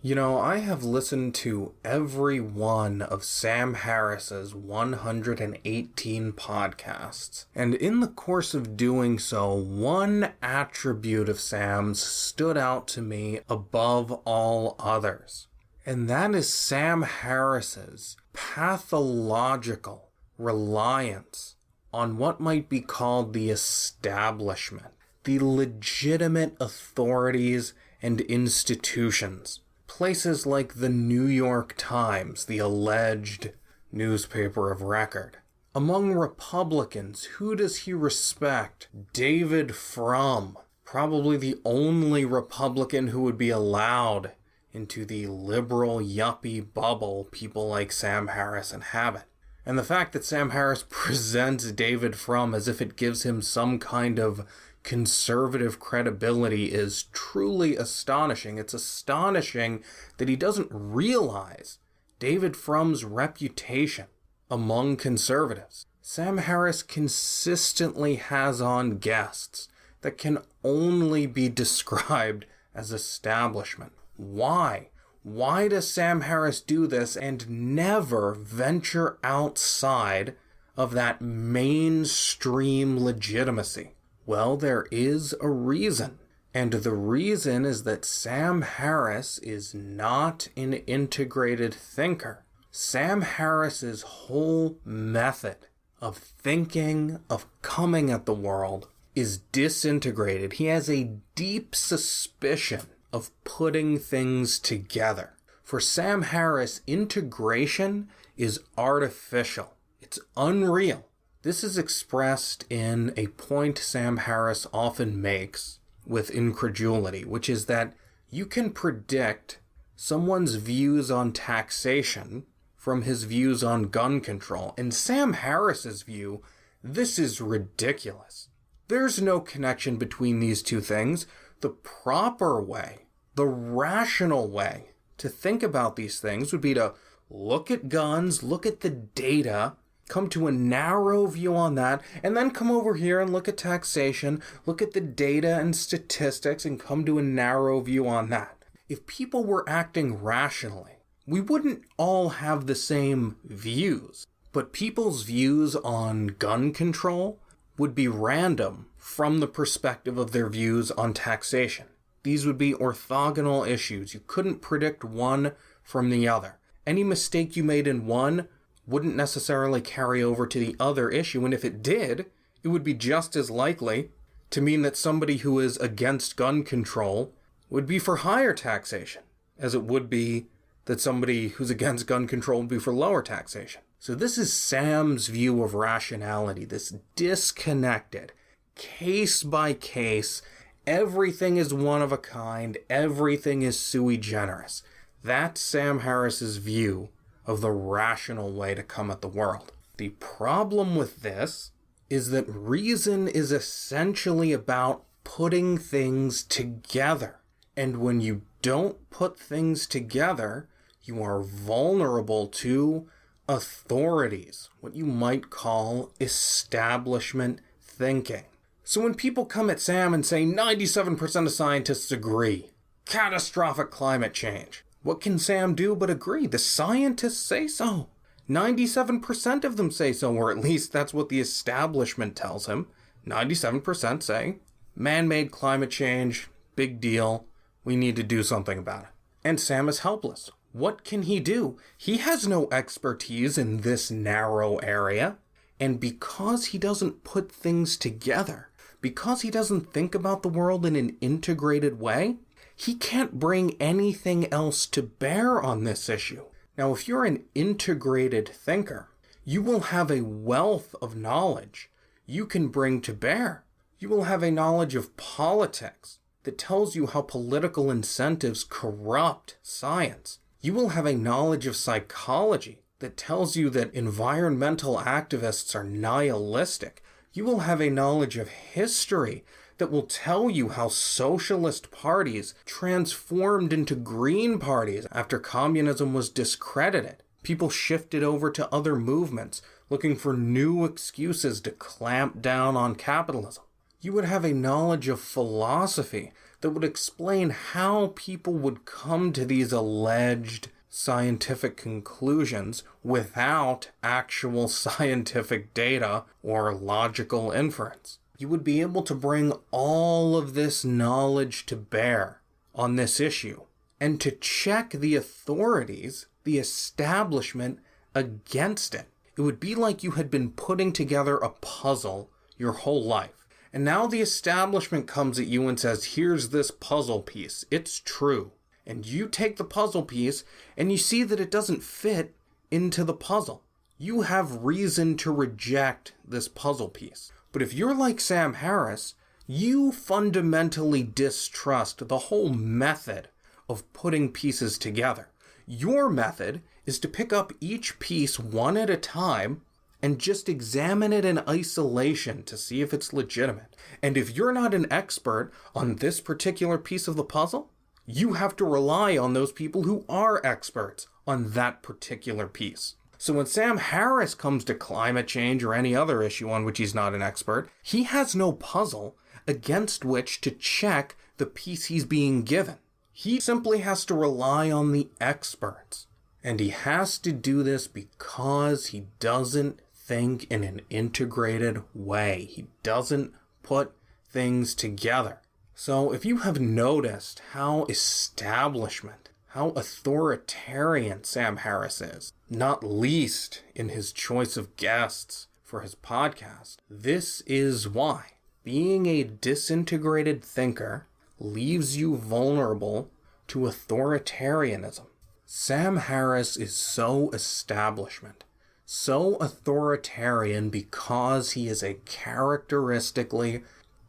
You know, I have listened to every one of Sam Harris's 118 podcasts, and in the course of doing so, one attribute of Sam's stood out to me above all others, and that is Sam Harris's pathological reliance on what might be called the establishment, the legitimate authorities and institutions. Places like the New York Times, the alleged newspaper of record. Among Republicans, who does he respect? David Frum, probably the only Republican who would be allowed into the liberal yuppie bubble people like Sam Harris inhabit. And the fact that Sam Harris presents David Frum as if it gives him some kind of conservative credibility is truly astonishing. It's astonishing that he doesn't realize David Frum's reputation among conservatives. Sam Harris consistently has on guests that can only be described as establishment. Why? Why does Sam Harris do this and never venture outside of that mainstream legitimacy? Well, there is a reason. And the reason is that Sam Harris is not an integrated thinker. Sam Harris's whole method of thinking, of coming at the world, is disintegrated. He has a deep suspicion of putting things together. For Sam Harris, integration is artificial. It's unreal. This is expressed in a point Sam Harris often makes with incredulity, which is that you can predict someone's views on taxation from his views on gun control. In Sam Harris's view, this is ridiculous. There's no connection between these two things. The proper way, the rational way to think about these things would be to look at guns, look at the data, come to a narrow view on that, and then come over here and look at taxation, look at the data and statistics, and come to a narrow view on that. If people were acting rationally, we wouldn't all have the same views, but people's views on gun control would be random from the perspective of their views on taxation. These would be orthogonal issues. You couldn't predict one from the other. Any mistake you made in one wouldn't necessarily carry over to the other issue, and if it did, it would be just as likely to mean that somebody who is against gun control would be for higher taxation, as it would be that somebody who's against gun control would be for lower taxation. So this is Sam's view of rationality, this disconnected, case by case, everything is one of a kind, everything is sui generis. That's Sam Harris's view of the rational way to come at the world. The problem with this is that reason is essentially about putting things together. And when you don't put things together, you are vulnerable to authorities, what you might call establishment thinking. So when people come at Sam and say 97% of scientists agree, catastrophic climate change, what can Sam do but agree? The scientists say so. 97% of them say so, or at least that's what the establishment tells him. 97% say, man-made climate change, big deal, we need to do something about it. And Sam is helpless. What can he do? He has no expertise in this narrow area. And because he doesn't put things together, because he doesn't think about the world in an integrated way, he can't bring anything else to bear on this issue. Now, if you're an integrated thinker, you will have a wealth of knowledge you can bring to bear. You will have a knowledge of politics that tells you how political incentives corrupt science. You will have a knowledge of psychology that tells you that environmental activists are nihilistic. You will have a knowledge of history that will tell you how socialist parties transformed into green parties after communism was discredited. People shifted over to other movements, looking for new excuses to clamp down on capitalism. You would have a knowledge of philosophy that would explain how people would come to these alleged scientific conclusions without actual scientific data or logical inference. You would be able to bring all of this knowledge to bear on this issue and to check the authorities, the establishment, against it. It would be like you had been putting together a puzzle your whole life. And now the establishment comes at you and says, here's this puzzle piece. It's true. And you take the puzzle piece and you see that it doesn't fit into the puzzle. You have reason to reject this puzzle piece. But if you're like Sam Harris, you fundamentally distrust the whole method of putting pieces together. Your method is to pick up each piece one at a time and just examine it in isolation to see if it's legitimate. And if you're not an expert on this particular piece of the puzzle, you have to rely on those people who are experts on that particular piece. So when Sam Harris comes to climate change or any other issue on which he's not an expert, he has no puzzle against which to check the piece he's being given. He simply has to rely on the experts. And he has to do this because he doesn't think in an integrated way. He doesn't put things together. So if you have noticed how establishment, how authoritarian Sam Harris is, not least in his choice of guests for his podcast, this is why. Being a disintegrated thinker leaves you vulnerable to authoritarianism. Sam Harris is so establishment, so authoritarian because he is a characteristically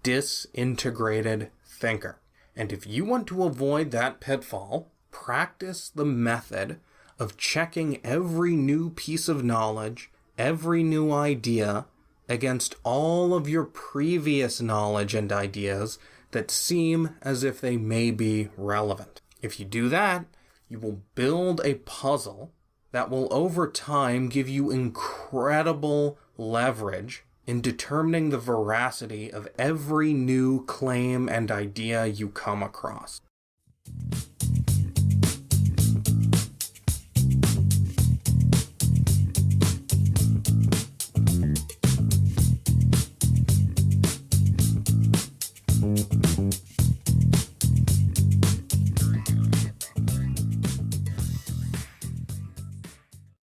disintegrated thinker. And if you want to avoid that pitfall, practice the method of checking every new piece of knowledge, every new idea, against all of your previous knowledge and ideas that seem as if they may be relevant. If you do that, you will build a puzzle that will over time give you incredible leverage in determining the veracity of every new claim and idea you come across.